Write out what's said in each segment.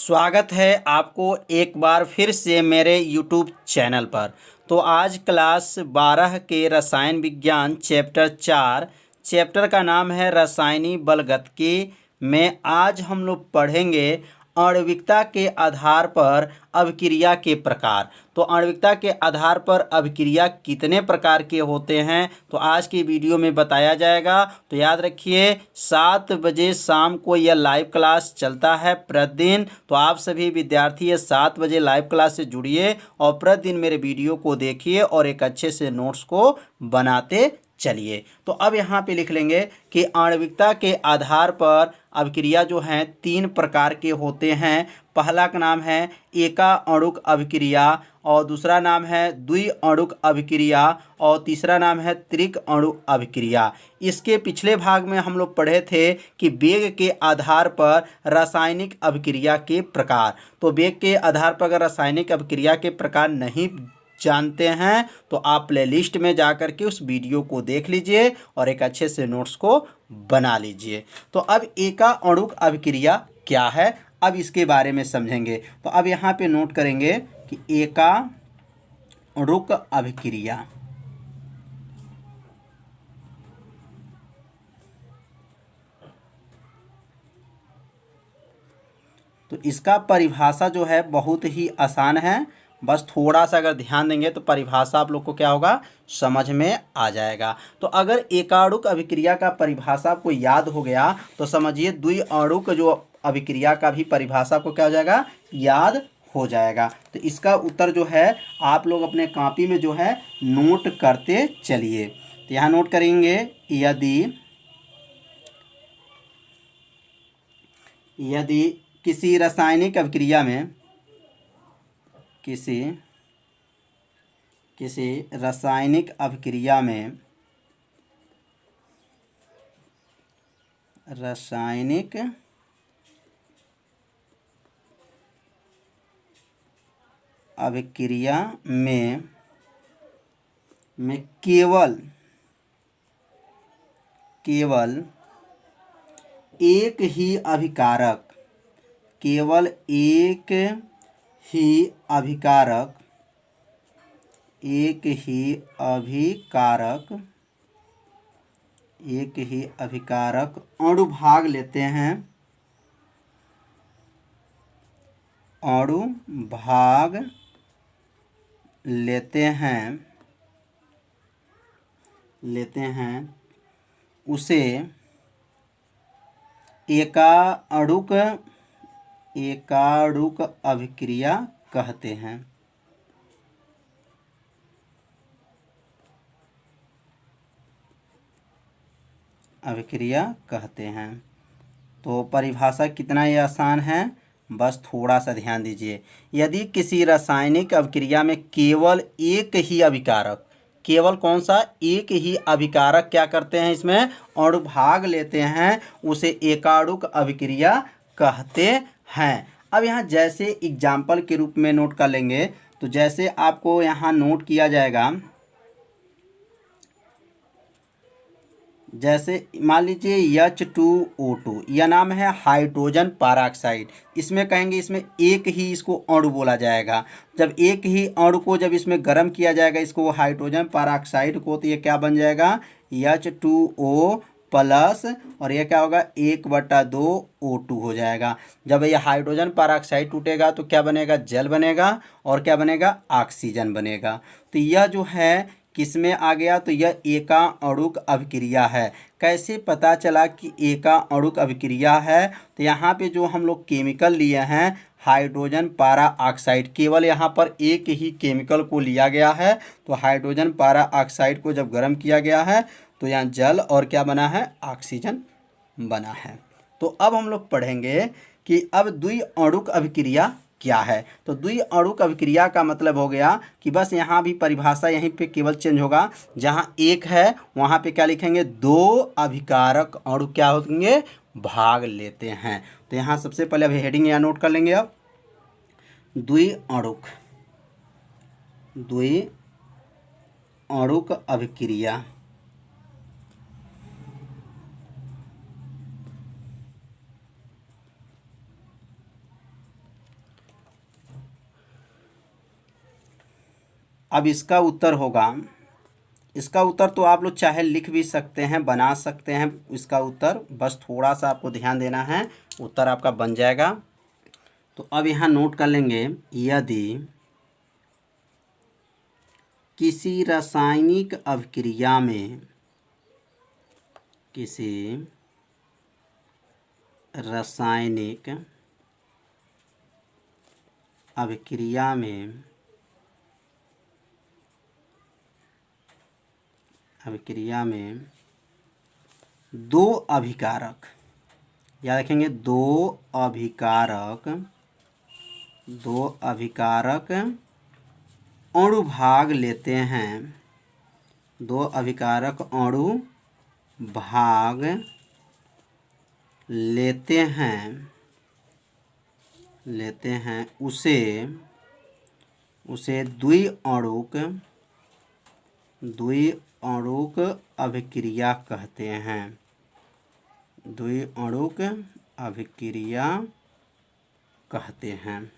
स्वागत है आपको एक बार फिर से मेरे YouTube चैनल पर। तो आज क्लास 12 के रसायन विज्ञान चैप्टर का नाम है रसायनी बलगतिकी में आज हम लोग पढ़ेंगे आणविकता के आधार पर अभिक्रिया के प्रकार। तो आणविकता के आधार पर अभिक्रिया कितने प्रकार के होते हैं तो आज की वीडियो में बताया जाएगा। तो याद रखिए 7 बजे शाम को यह लाइव क्लास चलता है प्रतिदिन। तो आप सभी विद्यार्थी ये 7 बजे लाइव क्लास से जुड़िए और प्रतिदिन मेरे वीडियो को देखिए और एक अच्छे से नोट्स को बनाते चलिए। तो अब यहाँ पे लिख लेंगे कि आणविकता के आधार पर अभिक्रिया जो हैं 3 प्रकार के होते हैं। पहला का नाम है एका अणुक अभिक्रिया और दूसरा नाम है द्विअणुक अभिक्रिया और तीसरा नाम है त्रिक अणु अभिक्रिया। इसके पिछले भाग में हम लोग पढ़े थे कि वेग के आधार पर रासायनिक अभिक्रिया के प्रकार। तो वेग के आधार पर अगर रासायनिक अभिक्रिया के प्रकार नहीं जानते हैं तो आप प्लेलिस्ट में जाकर के उस वीडियो को देख लीजिए और एक अच्छे से नोट्स को बना लीजिए। तो अब एका अणुक अभिक्रिया क्या है, अब इसके बारे में समझेंगे। तो अब यहाँ पे नोट करेंगे कि एका अणुक अभिक्रिया तो इसका परिभाषा जो है बहुत ही आसान है। बस थोड़ा सा अगर ध्यान देंगे तो परिभाषा आप लोग को क्या होगा समझ में आ जाएगा। तो अगर एकाणुक अभिक्रिया का परिभाषा आपको याद हो गया तो समझिए द्विअणुक जो अभिक्रिया का भी परिभाषा आपको क्या हो जाएगा याद हो जाएगा। तो इसका उत्तर जो है आप लोग अपने कॉपी में जो है नोट करते चलिए। तो यहाँ नोट करेंगे यदि किसी रासायनिक अभिक्रिया में किसी रासायनिक अभिक्रिया में केवल एक ही अभिकारक अणु भाग लेते हैं उसे एकाणुक अभिक्रिया कहते हैं। तो परिभाषा कितना ये आसान है, बस थोड़ा सा ध्यान दीजिए। यदि किसी रासायनिक अभिक्रिया में केवल एक ही अभिकारक, केवल कौन सा एक ही अभिकारक क्या करते हैं इसमें अणु भाग लेते हैं उसे एकाणुक अभिक्रिया कहते हैं। अब यहाँ जैसे एग्जाम्पल के रूप में नोट कर लेंगे तो जैसे आपको यहाँ नोट किया जाएगा, जैसे मान लीजिए H2O2 यह नाम है हाइड्रोजन पेरोक्साइड। इसमें कहेंगे इसमें एक ही इसको अणु बोला जाएगा। जब एक ही अणु को जब इसमें गर्म किया जाएगा इसको हाइड्रोजन पेरोक्साइड को, तो ये क्या बन जाएगा H2O प्लस और ये क्या होगा 1/2 O2 हो जाएगा। जब ये हाइड्रोजन पेरोक्साइड टूटेगा तो क्या बनेगा जल बनेगा और क्या बनेगा ऑक्सीजन बनेगा। तो यह जो है किस में आ गया तो यह एका अणुक अभिक्रिया है। कैसे पता चला कि एका अणुक अभिक्रिया है, तो यहाँ पे जो हम लोग केमिकल लिए हैं हाइड्रोजन पेरोक्साइड, केवल यहाँ पर एक ही केमिकल को लिया गया है। तो हाइड्रोजन पेरोक्साइड को जब गर्म किया गया है तो यहाँ जल और क्या बना है ऑक्सीजन बना है। तो अब हम लोग पढ़ेंगे कि अब द्विअणुक अभिक्रिया क्या है। तो द्विअणुक अभिक्रिया का मतलब हो गया कि बस यहाँ भी परिभाषा यहीं पे केवल चेंज होगा। जहाँ एक है वहाँ पे क्या लिखेंगे दो अभिकारक अणु क्या होंगे भाग लेते हैं। तो यहाँ सबसे पहले अब हेडिंग यहाँ नोट कर लेंगे। अब द्विअणुक अभिक्रिया अब इसका उत्तर होगा, इसका उत्तर तो आप लोग चाहे लिख भी सकते हैं, बना सकते हैं इसका उत्तर, बस थोड़ा सा आपको ध्यान देना है, उत्तर आपका बन जाएगा। तो अब यहाँ नोट कर लेंगे, यदि किसी रासायनिक अभिक्रिया में, किसी रासायनिक अभिक्रिया में, दो अभिकारक, याद रखेंगे, दो अभिकारक अणु भाग लेते हैं, दो अभिकारक अणु भाग लेते हैं, उसे द्विअणुक अभिक्रिया कहते हैं, द्विअणुक अभिक्रिया कहते हैं।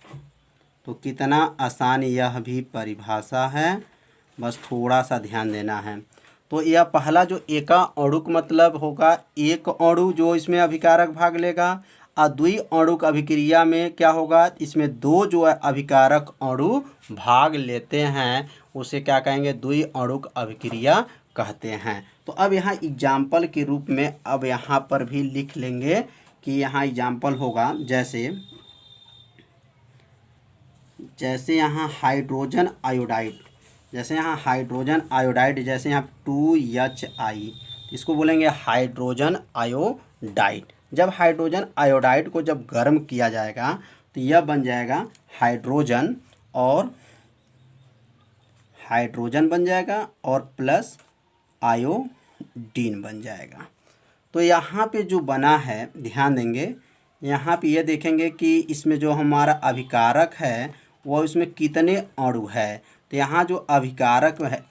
तो कितना आसान यह भी परिभाषा है, बस थोड़ा सा ध्यान देना है। तो यह पहला जो एका अणुक मतलब होगा एक अणु जो इसमें अभिकारक भाग लेगा, और द्विअणुक अभिक्रिया में क्या होगा, इसमें दो जो है अभिकारक अणु भाग लेते हैं, उसे क्या कहेंगे, द्विअणुक अभिक्रिया कहते हैं। तो अब यहाँ एग्जाम्पल के रूप में अब यहाँ पर भी लिख लेंगे कि यहाँ एग्जाम्पल होगा, जैसे यहाँ हाइड्रोजन आयोडाइड, जैसे यहाँ यहाँ 2HI, इसको बोलेंगे हाइड्रोजन आयोडाइड। जब हाइड्रोजन आयोडाइड को जब गर्म किया जाएगा तो यह बन जाएगा हाइड्रोजन बन जाएगा और प्लस आयोडीन बन जाएगा। तो यहाँ पे जो बना है, ध्यान देंगे, यहाँ पे ये देखेंगे कि इसमें जो हमारा अभिकारक है वो इसमें कितने अणु है। तो यहाँ जो अभिकारक है,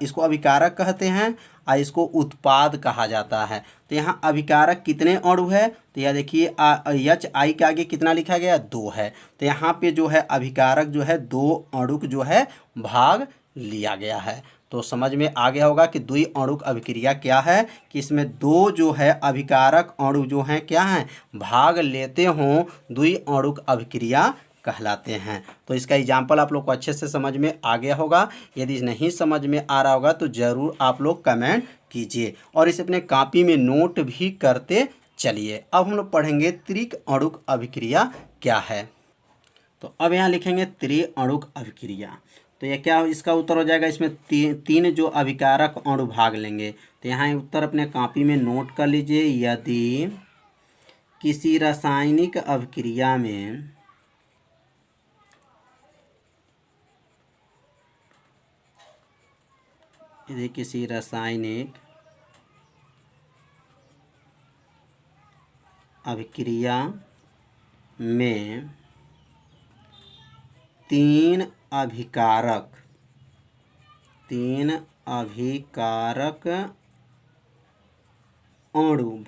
इसको अभिकारक कहते हैं और इसको उत्पाद कहा जाता है। तो यहाँ अभिकारक कितने अणु है, तो यह देखिए HI के आगे कितना लिखा गया, 2 है। तो यहाँ पे जो है अभिकारक जो है 2 अणुक जो है भाग लिया गया है। तो समझ में आ गया होगा कि द्विअणुक अभिक्रिया क्या है, कि इसमें दो जो है अभिकारक अणु जो हैं क्या हैं, भाग लेते हों, द्विअणुक अभिक्रिया कहलाते हैं। तो इसका एग्जाम्पल आप लोग को अच्छे से समझ में आ गया होगा। यदि नहीं समझ में आ रहा होगा तो ज़रूर आप लोग कमेंट कीजिए और इसे अपने कॉपी में नोट भी करते चलिए। अब हम लोग पढ़ेंगे त्रिअणुक अभिक्रिया क्या है। तो अब यहाँ लिखेंगे त्रिअणुक अभिक्रिया। तो यह क्या, इसका उत्तर हो जाएगा, इसमें तीन जो अभिकारक अणु भाग लेंगे। तो यहाँ उत्तर अपने कॉपी में नोट कर लीजिए। यदि किसी रासायनिक अभिक्रिया में तीन अभिकारक अणु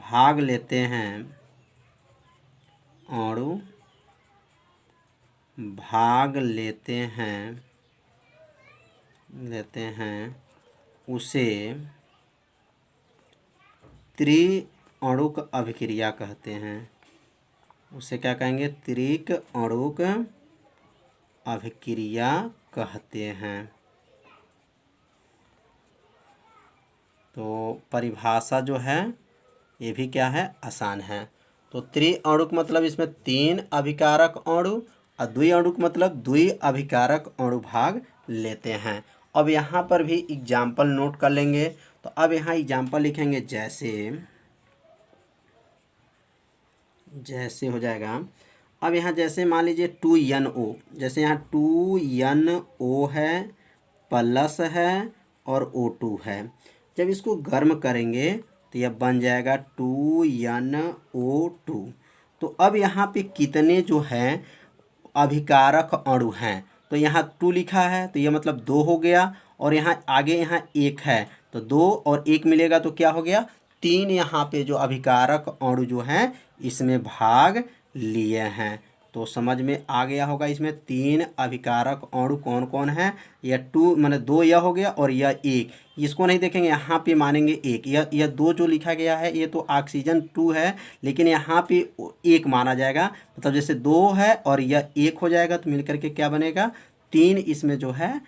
भाग लेते हैं, उसे त्रिअणुक अभिक्रिया कहते हैं। उसे क्या कहेंगे, त्रिअणुक अभिक्रिया कहते हैं। तो परिभाषा जो है ये भी क्या है, आसान है। तो त्रिअणुक मतलब इसमें 3 अभिकारक अणु और द्विअणुक मतलब 2 अभिकारक अणु भाग लेते हैं। अब यहाँ पर भी एग्जाम्पल नोट कर लेंगे। तो अब यहाँ एग्जाम्पल लिखेंगे, जैसे हो जाएगा। अब यहाँ जैसे मान लीजिए 2NO, जैसे यहाँ 2NO है, प्लस है और O2 है। जब इसको गर्म करेंगे तो यह बन जाएगा 2NO2। तो अब यहाँ पे कितने जो हैं अभिकारक अणु हैं, तो यहाँ 2 लिखा है तो यह मतलब 2 हो गया, और यहाँ आगे यहाँ 1 है तो 2 और 1 मिलेगा तो क्या हो गया, 3 यहाँ पे जो अभिकारक अणु जो हैं इसमें भाग लिए हैं। तो समझ में आ गया होगा। इसमें 3 अभिकारक अणु कौन कौन है। यह 2 माने 2 यह हो गया और यह 1, इसको नहीं देखेंगे, यहाँ पे मानेंगे 1। यह 2 जो लिखा गया है ये तो ऑक्सीजन 2 है, लेकिन यहाँ पे 1 माना जाएगा। मतलब जैसे 2 है और यह 1 हो जाएगा तो मिलकर के क्या बनेगा, 3 इसमें जो है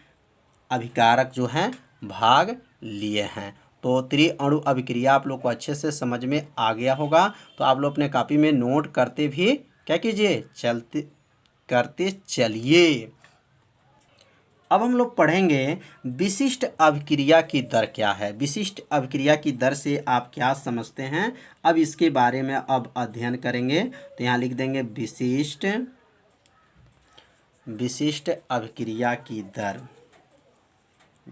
अभिकारक जो हैं भाग लिए हैं। तो त्रिअणु अभिक्रिया आप लोग को अच्छे से समझ में आ गया होगा। तो आप लोग अपने कॉपी में नोट करते भी क्या कीजिए, करते चलिए। अब हम लोग पढ़ेंगे विशिष्ट अभिक्रिया की दर क्या है। विशिष्ट अभिक्रिया की दर से आप क्या समझते हैं, अब इसके बारे में अब अध्ययन करेंगे। तो यहाँ लिख देंगे विशिष्ट अभिक्रिया की दर।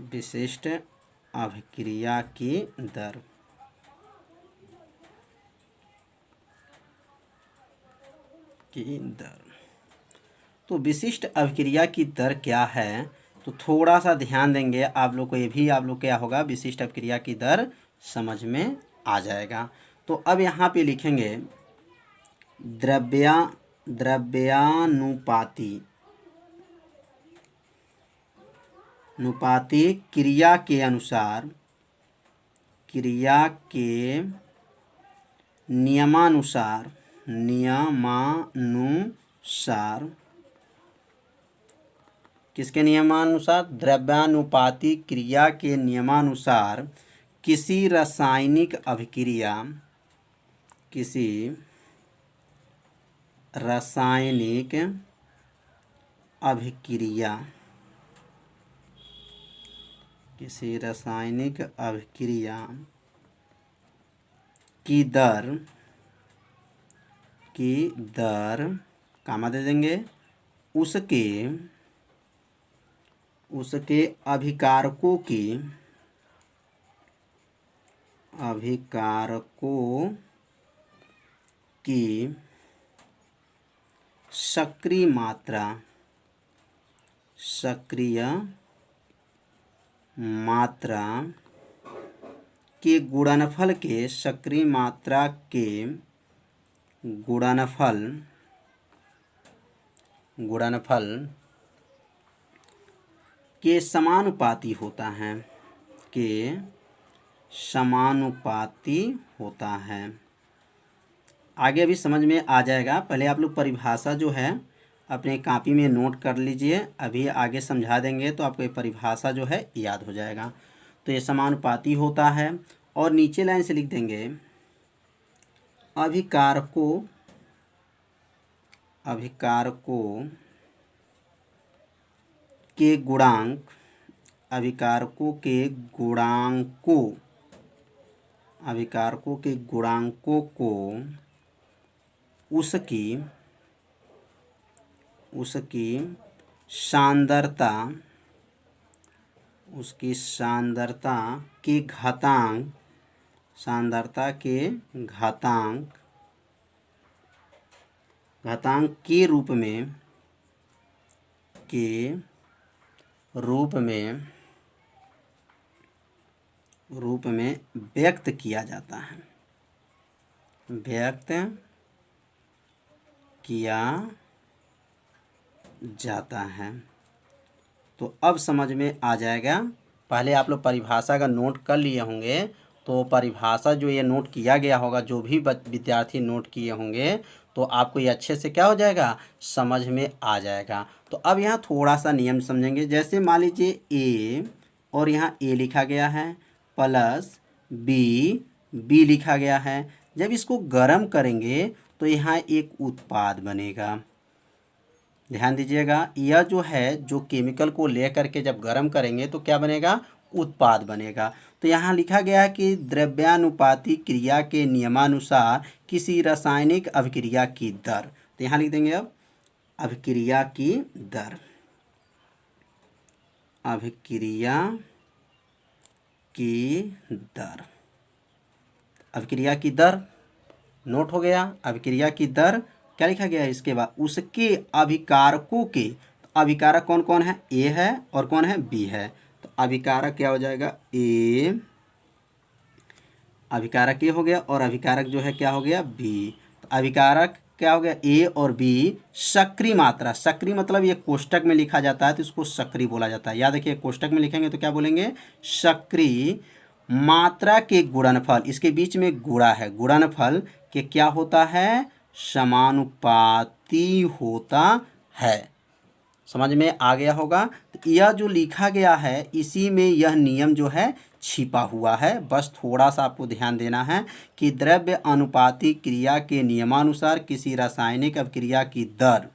विशिष्ट अभिक्रिया की दर। तो विशिष्ट अभिक्रिया की दर क्या है, तो थोड़ा सा ध्यान देंगे आप लोग को, ये भी आप लोग क्या होगा, विशिष्ट अभिक्रिया की दर समझ में आ जाएगा। तो अब यहाँ पे लिखेंगे द्रव्यानुपाती क्रिया के अनुसार, क्रिया के नियमानुसार किसके नियमानुसार, द्रव्यानुपाती क्रिया के नियमानुसार किसी रासायनिक अभिक्रिया, किसी रासायनिक अभिक्रिया, किसी रासायनिक अभिक्रिया की दर कामा दे देंगे, उसके अभिकारकों की सक्रिय मात्रा के गुणनफल के, सक्रिय मात्रा के गुणनफल के समानुपाती होता है, आगे अभी समझ में आ जाएगा। पहले आप लोग परिभाषा जो है अपने कॉपी में नोट कर लीजिए, अभी आगे समझा देंगे तो आपको ये परिभाषा जो है याद हो जाएगा। तो ये समानुपाती होता है। और नीचे लाइन से लिख देंगे अभिकारकों के गुणांक, अभिकारकों के गुणांकों को उसकी सांद्रता, के घातांक के रूप में व्यक्त किया जाता है। तो अब समझ में आ जाएगा। पहले आप लोग परिभाषा का नोट कर लिए होंगे, तो परिभाषा जो ये नोट किया गया होगा, जो भी विद्यार्थी नोट किए होंगे, तो आपको ये अच्छे से क्या हो जाएगा, समझ में आ जाएगा। तो अब यहाँ थोड़ा सा नियम समझेंगे। जैसे मान लीजिए ए और यहाँ ए लिखा गया है प्लस बी लिखा गया है। जब इसको गर्म करेंगे तो यहाँ एक उत्पाद बनेगा। ध्यान दीजिएगा, यह जो है, जो केमिकल को लेकर के जब गर्म करेंगे तो क्या बनेगा, उत्पाद बनेगा। तो यहाँ लिखा गया है कि द्रव्यानुपाती क्रिया के नियमानुसार किसी रासायनिक अभिक्रिया की दर। तो यहाँ लिख देंगे अब अभिक्रिया की दर, अभिक्रिया की दर नोट हो गया। अभिक्रिया की दर क्या लिखा गया है, इसके बाद उसके अभिकारकों के, तो अभिकारक कौन कौन है, ए है और कौन है, बी है। तो अभिकारक क्या हो जाएगा, ए, अभिकारक ए हो गया और अभिकारक जो है क्या हो गया, बी। तो अभिकारक क्या हो गया, ए और बी सक्रिय मात्रा, सक्रिय मतलब ये कोष्टक में लिखा जाता है तो इसको सक्रिय बोला जाता है। याद रखिए कोष्टक में लिखेंगे तो क्या बोलेंगे, सक्रिय मात्रा के गुणनफल, इसके बीच में गुणा है, गुणनफल के क्या होता है, समानुपाती होता है। समझ में आ गया होगा। तो यह जो लिखा गया है इसी में यह नियम जो है छिपा हुआ है। बस थोड़ा सा आपको ध्यान देना है कि द्रव्य अनुपाती क्रिया के नियमानुसार किसी रासायनिक अभिक्रिया की दर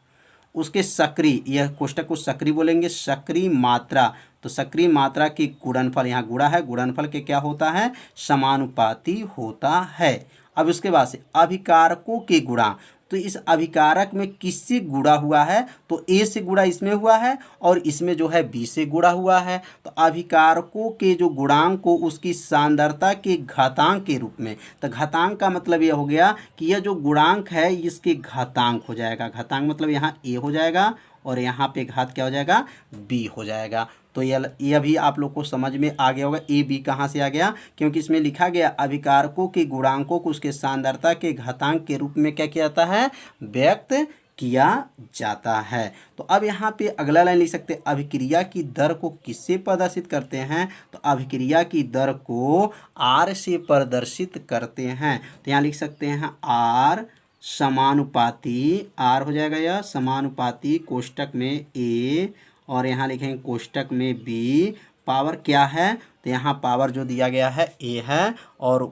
उसके सक्रिय, यह कोष्टक को सक्रिय बोलेंगे, सक्रिय मात्रा, तो सक्रिय मात्रा की गुणनफल, यहाँ गुणा है, गुणनफल के क्या होता है, समानुपाती होता है। अब उसके बाद से अभिकारकों के गुणा, तो इस अभिकारक में किससे गुणा हुआ है, तो ए से गुणा इसमें हुआ है और इसमें जो है बी से गुणा हुआ है। तो अभिकारकों के जो गुणांक को उसकी सांद्रता के घातांक के रूप में, तो घातांक का मतलब यह हो गया कि यह जो गुणांक है इसके घातांक हो जाएगा, घातांक मतलब यहाँ ए हो जाएगा और यहाँ पे घात क्या हो जाएगा, बी हो जाएगा। तो यह भी आप लोग को समझ में आ गया होगा। ए बी कहाँ से आ गया, क्योंकि इसमें लिखा गया अभिकारकों के गुणांकों को उसके सांद्रता के घातांक के रूप में क्या किया जाता है, व्यक्त किया जाता है। तो अब यहाँ पे अगला लाइन लिख सकते हैं, अभिक्रिया की दर को किससे प्रदर्शित करते हैं, तो अभिक्रिया की दर को आर से प्रदर्शित करते हैं। तो यहाँ लिख सकते हैं आर समानुपाती, आर हो जाएगा यह समानुपाती कोष्टक में ए और यहाँ लिखेंगे कोष्टक में बी, पावर क्या है, तो यहाँ पावर जो दिया गया है ए है और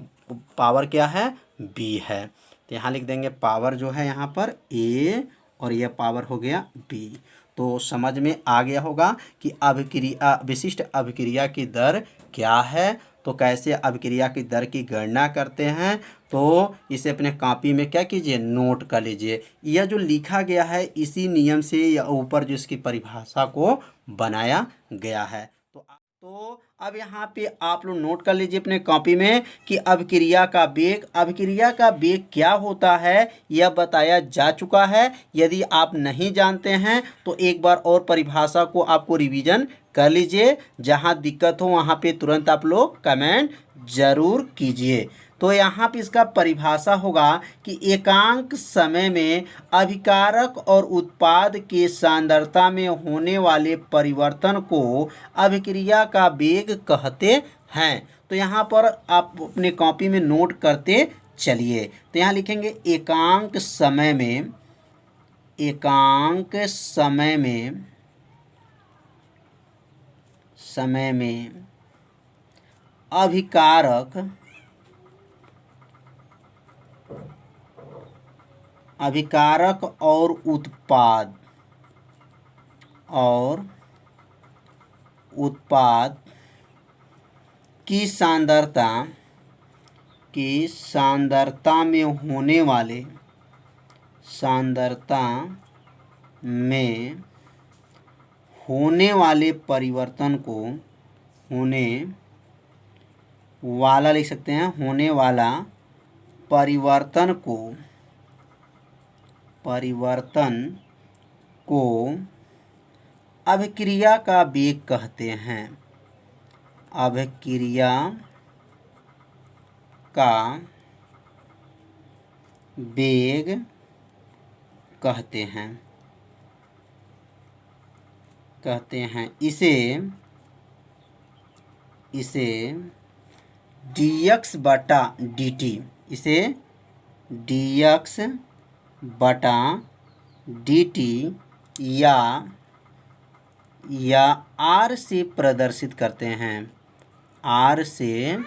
पावर क्या है, बी है। तो यहाँ लिख देंगे पावर जो है यहाँ पर ए और यह पावर हो गया बी। तो समझ में आ गया होगा कि अभिक्रिया, विशिष्ट अभिक्रिया की दर क्या है, तो कैसे अभिक्रिया की दर की गणना करते हैं, तो इसे अपने कॉपी में क्या कीजिए, नोट कर लीजिए। यह जो लिखा गया है इसी नियम से या ऊपर जो इसकी परिभाषा को बनाया गया है। तो अब यहाँ पे आप लोग नोट कर लीजिए अपने कॉपी में कि अभिक्रिया का वेग, अभिक्रिया का वेग क्या होता है यह बताया जा चुका है। यदि आप नहीं जानते हैं तो एक बार और परिभाषा को आपको रिवीजन कर लीजिए, जहाँ दिक्कत हो वहाँ पे तुरंत आप लोग कमेंट जरूर कीजिए। तो यहाँ पे इसका परिभाषा होगा कि एकांक समय में अभिकारक और उत्पाद के सांद्रता में होने वाले परिवर्तन को अभिक्रिया का वेग कहते हैं। तो यहाँ पर आप अपने कॉपी में नोट करते चलिए। तो यहाँ लिखेंगे एकांक समय में, एकांक समय में अभिकारक और उत्पाद की सांद्रता में होने वाले परिवर्तन को लिख सकते हैं, होने वाला परिवर्तन को अभिक्रिया का वेग कहते हैं। अभिक्रिया का वेग कहते हैं। इसे dx बटा dt, इसे dx बटा dt या r से प्रदर्शित करते हैं, r से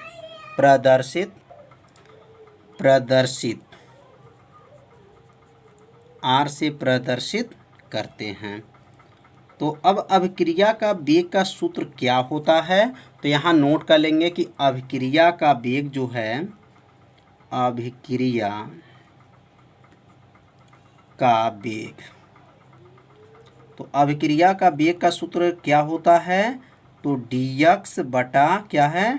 प्रदर्शित करते हैं। तो अब अभिक्रिया का वेग का सूत्र क्या होता है, तो यहाँ नोट कर लेंगे कि अभिक्रिया का वेग जो है, अभिक्रिया का वेग, तो अभिक्रिया का वेग का सूत्र क्या होता है, तो dx बटा क्या है,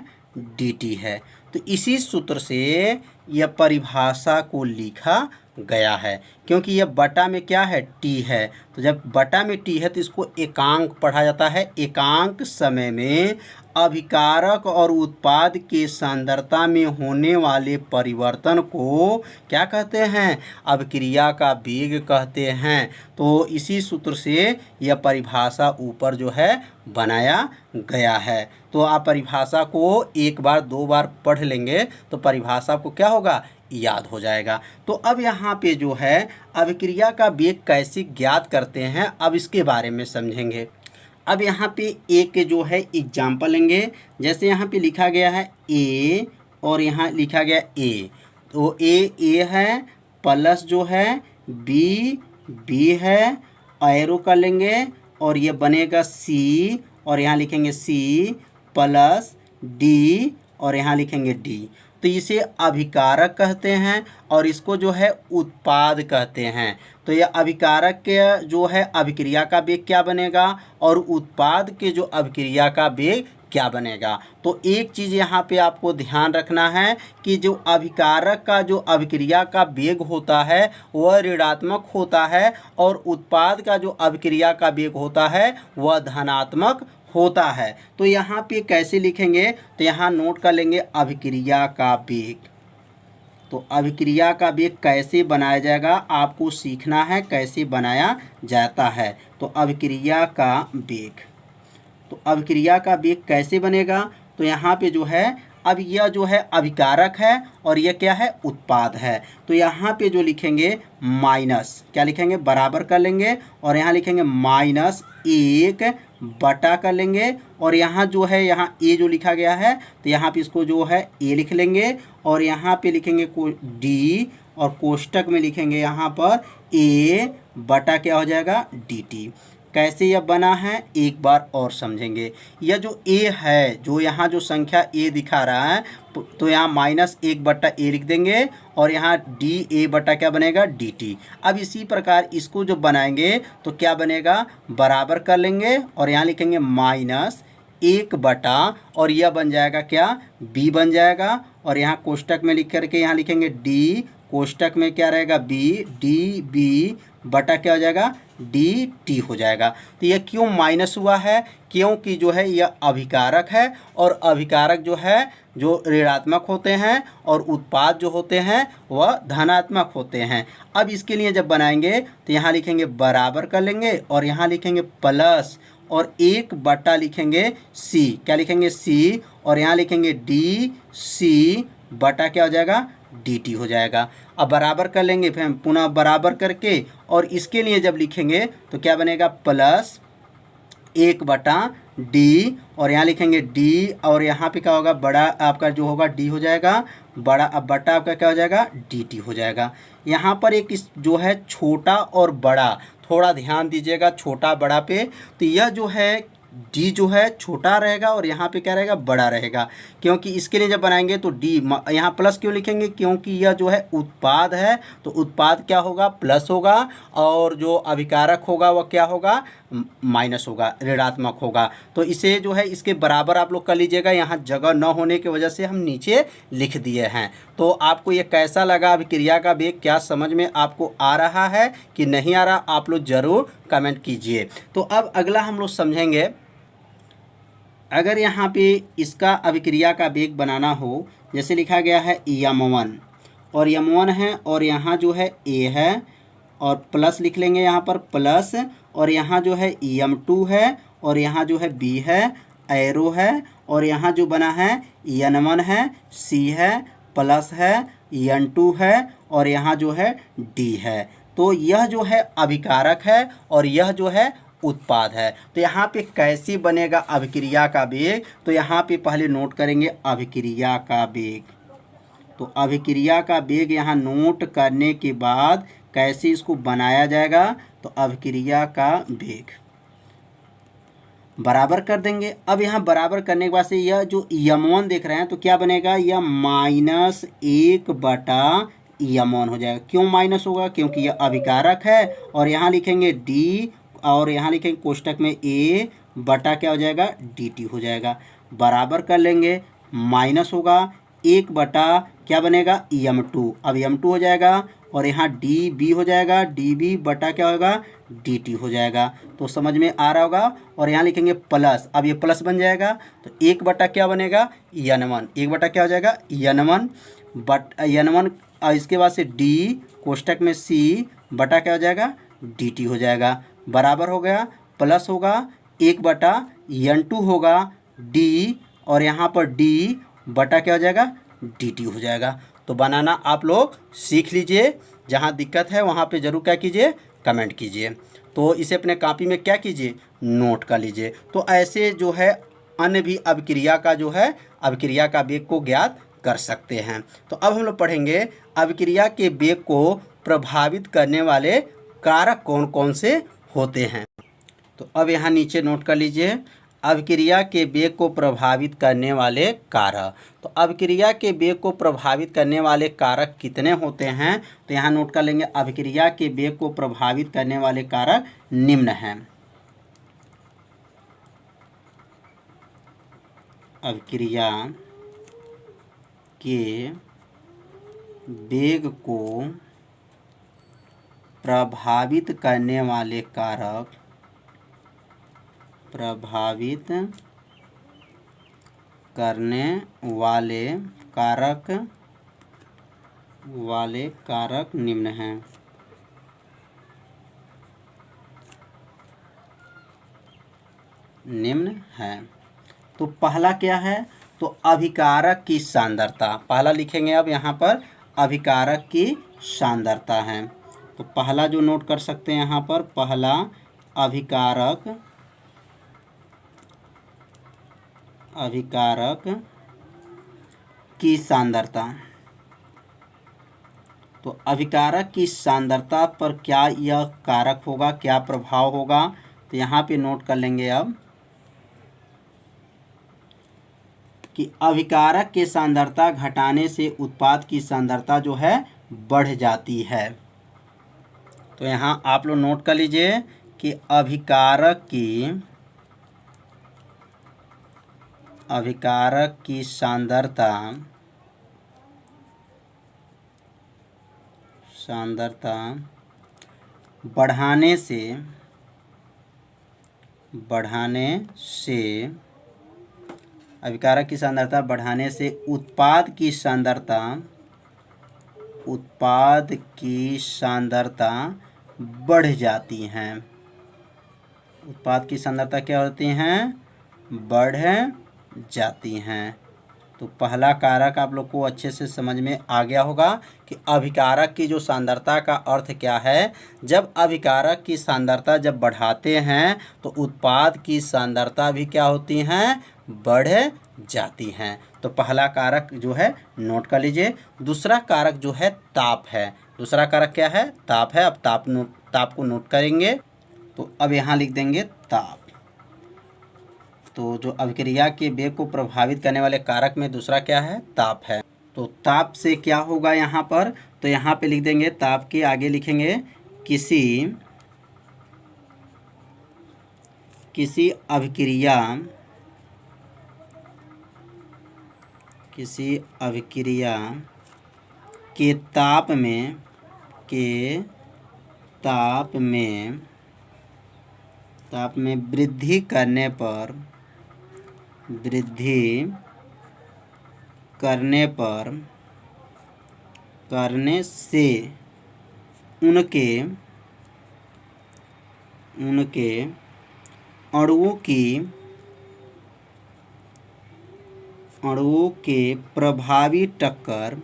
dt है। तो इसी सूत्र से यह परिभाषा को लिखा गया है, क्योंकि यह बटा में क्या है, टी है। तो जब बटा में टी है तो इसको एकांक पढ़ा जाता है। एकांक समय में अभिकारक और उत्पाद के सांद्रता में होने वाले परिवर्तन को क्या कहते हैं, अभिक्रिया का वेग कहते हैं। तो इसी सूत्र से यह परिभाषा ऊपर जो है बनाया गया है। तो आप परिभाषा को एक बार दो बार पढ़ लेंगे तो परिभाषा को क्या होगा, याद हो जाएगा। तो अब यहाँ पे जो है अभिक्रिया का वेग कैसे ज्ञात करते हैं, अब इसके बारे में समझेंगे। अब यहाँ पे एक जो है एग्जाम्पल लेंगे। जैसे यहाँ पे लिखा गया है ए और यहाँ लिखा गया ए, तो ए है, प्लस जो है बी है, एरो कर लेंगे और ये बनेगा सी, और यहाँ लिखेंगे सी प्लस डी और यहाँ लिखेंगे डी। तो इसे अभिकारक कहते हैं और इसको जो है उत्पाद कहते हैं। तो यह अभिकारक के जो है अभिक्रिया का वेग क्या बनेगा और उत्पाद के जो अभिक्रिया का वेग क्या बनेगा। तो एक चीज़ यहाँ पे आपको ध्यान रखना है कि जो अभिकारक का जो अभिक्रिया का वेग होता है वह ऋणात्मक होता है और उत्पाद का जो अभिक्रिया का वेग होता है वह धनात्मक होता है। तो यहाँ पे कैसे लिखेंगे, तो यहाँ नोट कर लेंगे अभिक्रिया का वेग। तो अभिक्रिया का वेग कैसे बनाया जाएगा आपको सीखना है, कैसे बनाया जाता है। तो अभिक्रिया का वेग, तो अभिक्रिया का वेग कैसे बनेगा, तो यहाँ पे जो है अब यह जो है अभिकारक है और यह क्या है, उत्पाद है। तो यहाँ पे जो लिखेंगे माइनस, क्या लिखेंगे, बराबर कर लेंगे और यहाँ लिखेंगे माइनस एक बटा कर लेंगे और यहाँ जो है यहाँ ए जो लिखा गया है तो यहाँ पे इसको जो है ए लिख लेंगे और यहाँ पे लिखेंगे डी और कोष्टक में लिखेंगे यहाँ पर ए बटा क्या हो जाएगा, डी टी। कैसे यह बना है एक बार और समझेंगे। यह जो ए है, जो यहाँ जो संख्या ए दिखा रहा है, तो यहाँ माइनस एक बट्टा ए लिख देंगे और यहाँ डी ए बटा क्या बनेगा, डी टी। अब इसी प्रकार इसको जो बनाएंगे तो क्या बनेगा, बराबर कर लेंगे और यहाँ लिखेंगे माइनस एक बटा और यह बन जाएगा क्या, बी बन जाएगा और यहाँ कोष्टक में लिख करके यहाँ लिखेंगे डी, कोष्टक में क्या रहेगा बी, डी बी बटा क्या हो जाएगा, डी टी हो जाएगा। तो यह क्यों माइनस हुआ है, क्योंकि जो है यह अभिकारक है और अभिकारक जो है जो ऋणात्मक होते हैं और उत्पाद जो होते हैं वह धनात्मक होते हैं। अब इसके लिए जब बनाएंगे तो यहाँ लिखेंगे बराबर कर लेंगे और यहाँ लिखेंगे प्लस और एक बटा लिखेंगे सी, क्या लिखेंगे सी और यहाँ लिखेंगे डी सी बटा क्या हो जाएगा, डी टी हो जाएगा। अब बराबर कर लेंगे, फिर हम पुनः बराबर करके और इसके लिए जब लिखेंगे तो क्या बनेगा, प्लस एक बटा डी और यहाँ लिखेंगे डी और यहाँ पे क्या होगा, बड़ा आपका जो होगा डी हो जाएगा बड़ा, अब बटा आपका क्या हो जाएगा, डी टी हो जाएगा। यहाँ पर एक जो है छोटा और बड़ा, थोड़ा ध्यान दीजिएगा छोटा बड़ा पे। तो यह जो है डी जो है छोटा रहेगा और यहाँ पे क्या रहेगा, बड़ा रहेगा, क्योंकि इसके लिए जब बनाएंगे तो डी यहाँ प्लस क्यों लिखेंगे, क्योंकि यह जो है उत्पाद है तो उत्पाद क्या होगा, प्लस होगा और जो अभिकारक होगा वह क्या होगा, माइनस होगा, ऋणात्मक होगा। तो इसे जो है इसके बराबर आप लोग कर लीजिएगा, यहाँ जगह न होने की वजह से हम नीचे लिख दिए हैं। तो आपको ये कैसा लगा अभिक्रिया का वेग, क्या समझ में आपको आ रहा है कि नहीं आ रहा, आप लोग ज़रूर कमेंट कीजिए। तो अब अगला हम लोग समझेंगे, अगर यहाँ पे इसका अभिक्रिया का वेग बनाना हो, जैसे लिखा गया है यम1 और यम1 है और यहाँ जो है ए है और प्लस लिख लेंगे यहाँ पर प्लस और यहाँ जो है यम2 है और यहाँ जो है बी है, एरो है और यहाँ जो बना है यन1 है, सी है, प्लस है, यन2 है और यहाँ जो है डी है। तो यह जो है अभिकारक है और यह जो है उत्पाद है। तो यहाँ पे कैसे बनेगा अभिक्रिया का वेग, तो यहाँ पे पहले नोट करेंगे अभिक्रिया का वेग। तो अभिक्रिया का वेग यहाँ नोट करने के बाद कैसे इसको बनाया जाएगा, तो अभिक्रिया का वेग बराबर कर देंगे। अब यहाँ बराबर करने के बाद से यह जो यम1 देख रहे हैं तो क्या बनेगा, यह माइनस एक बटा यम1 हो जाएगा। क्यों माइनस होगा, क्योंकि यह अभिकारक है और यहाँ लिखेंगे डी और यहाँ लिखेंगे कोष्टक में ए बटा क्या हो जाएगा, डी टी हो जाएगा। बराबर कर लेंगे, माइनस होगा एक बटा क्या बनेगा, यम2, अब यम2 हो जाएगा और यहाँ डी बी हो जाएगा, डी बी बटा क्या होगा, डी टी हो जाएगा। तो समझ में आ रहा होगा। और यहाँ लिखेंगे प्लस, अब ये प्लस बन जाएगा तो एक बटा क्या बनेगा, यन वन, एक बटा क्या हो जाएगा, यन वन बट यन वन, इसके बाद से डी कोष्टक में सी बटा क्या हो जाएगा, डी टी हो जाएगा, बराबर हो गया, प्लस होगा एक बटा यन टू होगा डी, और यहाँ पर डी बटा क्या हो जाएगा, डी टी हो जाएगा। तो बनाना आप लोग सीख लीजिए, जहाँ दिक्कत है वहाँ पे ज़रूर क्या कीजिए, कमेंट कीजिए। तो इसे अपने कॉपी में क्या कीजिए, नोट कर लीजिए। तो ऐसे जो है अन्य भी अभिक्रिया का जो है अभिक्रिया का वेग को ज्ञात कर सकते हैं। तो अब हम लोग पढ़ेंगे अभिक्रिया के वेग को प्रभावित करने वाले कारक कौन कौन से होते हैं। तो अब यहाँ नीचे नोट कर लीजिए, अभिक्रिया के वेग को प्रभावित करने वाले कारक। तो अभिक्रिया के वेग को प्रभावित करने वाले कारक कितने होते हैं, तो यहाँ नोट कर लेंगे, अभिक्रिया के वेग को प्रभावित करने वाले कारक निम्न हैं। अभिक्रिया के वेग को प्रभावित करने वाले कारक, प्रभावित करने वाले कारक निम्न हैं। निम्न है। तो पहला क्या है, तो अभिकारक की सांद्रता, पहला लिखेंगे अब यहाँ पर अभिकारक की सांद्रता है। तो पहला जो नोट कर सकते हैं यहाँ पर, पहला अभिकारक की सांद्रता। तो अभिकारक की सांद्रता पर क्या यह कारक होगा, क्या प्रभाव होगा, तो यहाँ पे नोट कर लेंगे अब कि अभिकारक के सांद्रता घटाने से उत्पाद की सांद्रता जो है बढ़ जाती है। तो यहाँ आप लोग नोट कर लीजिए कि अभिकारक की सांद्रता बढ़ाने से अभिकारक की सांद्रता बढ़ाने से उत्पाद की सांद्रता बढ़ जाती हैं। उत्पाद की सांद्रता क्या होती हैं, बढ़ जाती हैं। तो पहला कारक आप लोग को अच्छे से समझ में आ गया होगा कि अभिकारक की जो सांद्रता का अर्थ क्या है। जब अभिकारक की सांद्रता जब बढ़ाते हैं तो उत्पाद की सांद्रता भी क्या होती हैं, बढ़ जाती हैं। तो पहला कारक जो है नोट कर लीजिए। दूसरा कारक जो है ताप है। दूसरा कारक क्या है, ताप है। अब ताप को नोट करेंगे। तो अब यहाँ लिख देंगे ताप। तो जो अभिक्रिया के वेग को प्रभावित करने वाले कारक में दूसरा क्या है, ताप है। तो ताप से क्या होगा यहाँ पर, तो यहाँ पे लिख देंगे, ताप के आगे लिखेंगे किसी अभिक्रिया के ताप में वृद्धि करने से उनके अणुओं के प्रभावी टक्करों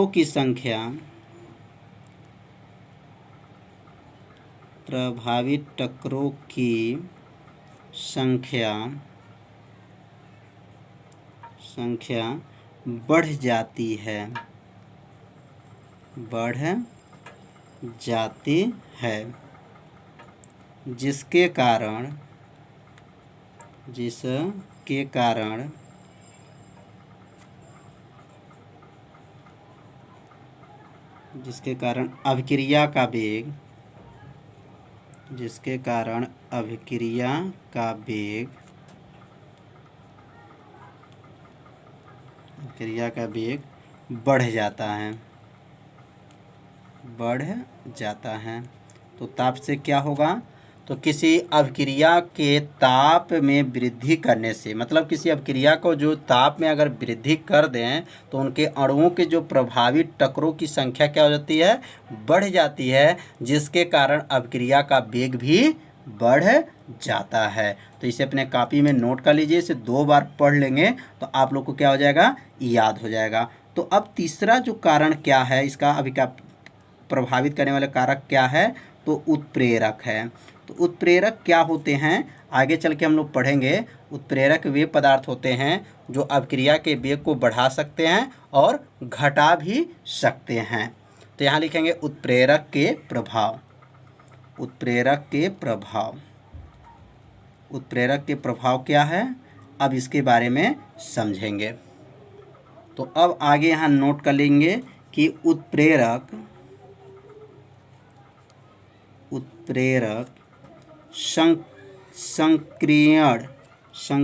की संख्या, बढ़ जाती है, जिसके कारण अभिक्रिया क्रिया का वेग बढ़ जाता है, बढ़ जाता है। तो ताप से क्या होगा, तो किसी अभिक्रिया के ताप में वृद्धि करने से, मतलब किसी अभिक्रिया को जो ताप में अगर वृद्धि कर दें तो उनके अणुओं के जो प्रभावित टकरों की संख्या क्या हो जाती है, बढ़ जाती है, जिसके कारण अभिक्रिया का वेग भी बढ़ जाता है। तो इसे अपने कॉपी में नोट कर लीजिए, इसे 2 बार पढ़ लेंगे तो आप लोग को क्या हो जाएगा, याद हो जाएगा। तो अब तीसरा जो कारण क्या है, इसका अभिक्रिया प्रभावित करने वाले कारक क्या है, तो उत्प्रेरक है। तो उत्प्रेरक क्या होते हैं, आगे चल के हम लोग पढ़ेंगे। उत्प्रेरक वे पदार्थ होते हैं जो अभिक्रिया के वेग को बढ़ा सकते हैं और घटा भी सकते हैं। तो यहाँ लिखेंगे उत्प्रेरक के प्रभाव, उत्प्रेरक के प्रभाव। उत्प्रेरक के प्रभाव क्या है, अब इसके बारे में समझेंगे। तो अब आगे यहाँ नोट कर लेंगे कि उत्प्रेरक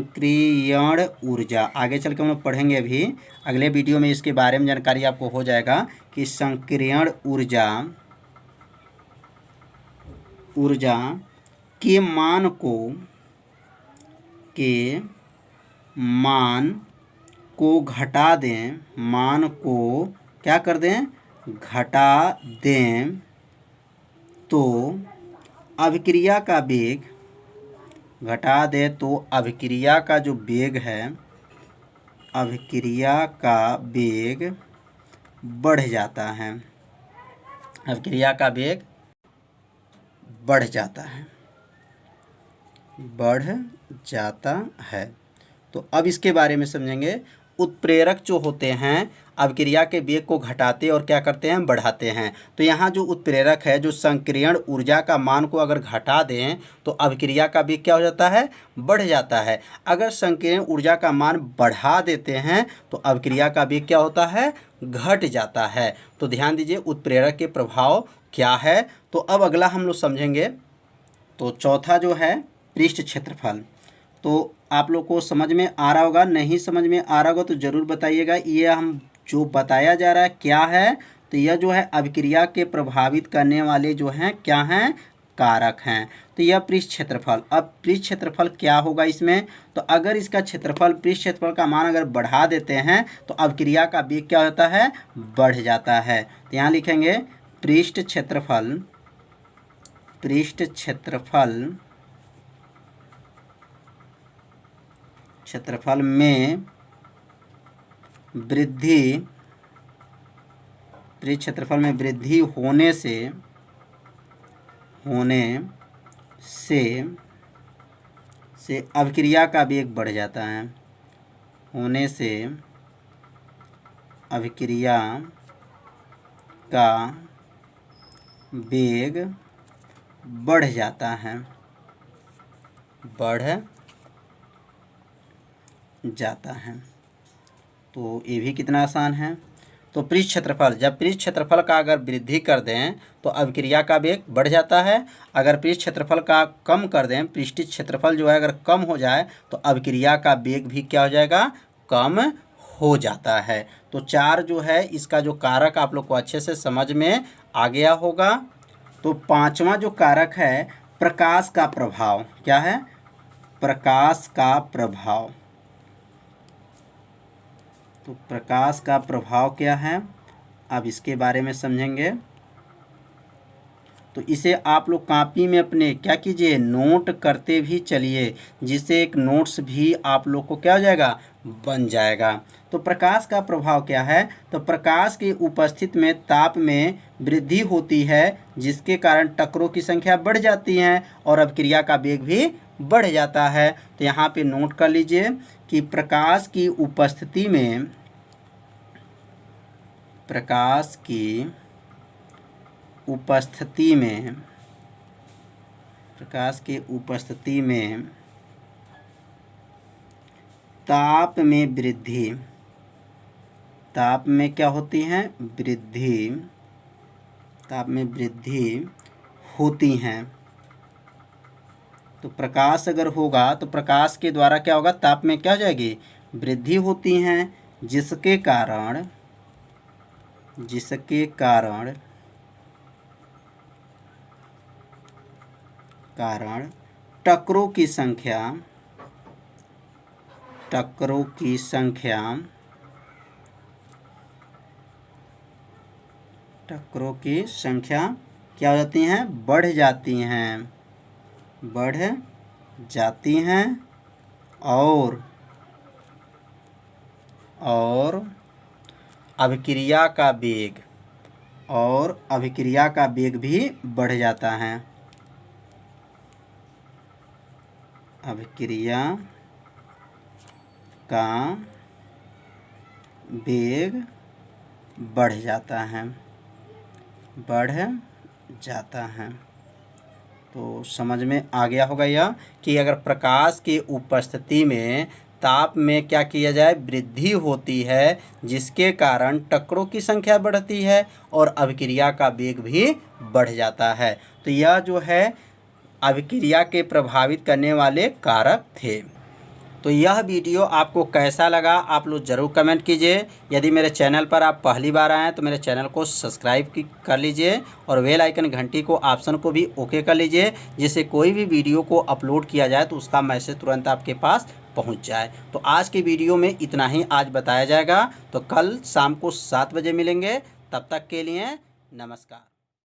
संक्रियण ऊर्जा, आगे चल के हम लोग पढ़ेंगे, अभी अगले वीडियो में इसके बारे में जानकारी आपको हो जाएगा कि संक्रियण ऊर्जा के मान को घटा दें, मान को क्या कर दें, घटा दें, तो अभिक्रिया का वेग घटा दे तो अभिक्रिया का जो वेग है, अभिक्रिया का वेग बढ़ जाता है, अभिक्रिया का वेग बढ़ जाता है, बढ़ जाता है। तो अब इसके बारे में समझेंगे। उत्प्रेरक जो होते हैं अभिक्रिया के वेग को घटाते और क्या करते हैं, बढ़ाते हैं। तो यहाँ जो उत्प्रेरक है, जो संक्रियण ऊर्जा का मान को अगर घटा दें तो अभिक्रिया का वेग क्या हो जाता है, बढ़ जाता है। अगर संक्रियण ऊर्जा का मान बढ़ा देते हैं तो अभिक्रिया का वेग क्या होता है, घट जाता है। तो ध्यान दीजिए उत्प्रेरक के प्रभाव क्या है। तो अब अगला हम लोग समझेंगे। तो चौथा जो है पृष्ठ क्षेत्रफल। तो आप लोग को समझ में आ रहा होगा, नहीं समझ में आ रहा होगा तो ज़रूर बताइएगा। ये हम जो बताया जा रहा है क्या है, तो यह जो है अभिक्रिया के प्रभावित करने वाले जो हैं क्या हैं, कारक हैं। तो यह पृष्ठ क्षेत्रफल। अब पृष्ठ क्षेत्रफल क्या होगा इसमें, तो अगर इसका क्षेत्रफल, पृष्ठ क्षेत्रफल का मान अगर बढ़ा देते हैं तो अभिक्रिया का वेग क्या होता है, बढ़ जाता है। तो यहाँ लिखेंगे पृष्ठ क्षेत्रफल, पृष्ठ क्षेत्रफल में वृद्धि, पृष्ठ क्षेत्रफल में वृद्धि होने से अभिक्रिया का वेग बढ़ जाता है, होने से अभिक्रिया का वेग बढ़ जाता है, बढ़ जाता है। तो ये भी कितना आसान है। तो पृष्ठ क्षेत्रफल, जब पृष्ठ क्षेत्रफल का अगर वृद्धि कर दें तो अभिक्रिया का वेग बढ़ जाता है। अगर पृष्ठ क्षेत्रफल का कम कर दें, पृष्ठीय क्षेत्रफल जो है अगर कम हो जाए तो अभिक्रिया का वेग भी क्या हो जाएगा, कम हो जाता है। तो 4 जो है इसका जो कारक आप लोग को अच्छे से समझ में आ गया होगा। तो 5वां जो कारक है प्रकाश का प्रभाव, क्या है, प्रकाश का प्रभाव। तो प्रकाश का प्रभाव क्या है, अब इसके बारे में समझेंगे। तो इसे आप लोग कॉपी में अपने क्या कीजिए, नोट करते भी चलिए, जिससे एक नोट्स भी आप लोग को क्या हो जाएगा, बन जाएगा। तो प्रकाश का प्रभाव क्या है, तो प्रकाश की उपस्थिति में ताप में वृद्धि होती है, जिसके कारण टकरों की संख्या बढ़ जाती है और अभिक्रिया का वेग भी बढ़ जाता है। तो यहाँ पे नोट कर लीजिए कि प्रकाश की उपस्थिति में, प्रकाश की उपस्थिति में, प्रकाश के उपस्थिति में ताप में वृद्धि, ताप में क्या होती है, वृद्धि, ताप में वृद्धि होती हैं। तो प्रकाश अगर होगा तो प्रकाश के द्वारा क्या होगा, ताप में क्या हो जाएगी, वृद्धि होती हैं, जिसके कारण टक्करों की संख्या क्या हो जाती हैं? बढ़ जाती हैं और अभिक्रिया का वेग भी बढ़ जाता है। अभिक्रिया का वेग बढ़ जाता है। तो समझ में आ गया होगा यह कि अगर प्रकाश की उपस्थिति में ताप में क्या किया जाए? वृद्धि होती है, जिसके कारण टक्करों की संख्या बढ़ती है और अभिक्रिया का वेग भी बढ़ जाता है। तो यह जो है अभिक्रिया के प्रभावित करने वाले कारक थे। तो यह वीडियो आपको कैसा लगा आप लोग ज़रूर कमेंट कीजिए। यदि मेरे चैनल पर आप पहली बार आए हैं तो मेरे चैनल को सब्सक्राइब कर लीजिए और बेल आइकन घंटी को ऑप्शन को भी ओके कर लीजिए, जिससे कोई भी वीडियो को अपलोड किया जाए तो उसका मैसेज तुरंत आपके पास पहुंच जाए। तो आज की वीडियो में इतना ही आज बताया जाएगा। तो कल शाम को 7 बजे मिलेंगे। तब तक के लिए नमस्कार।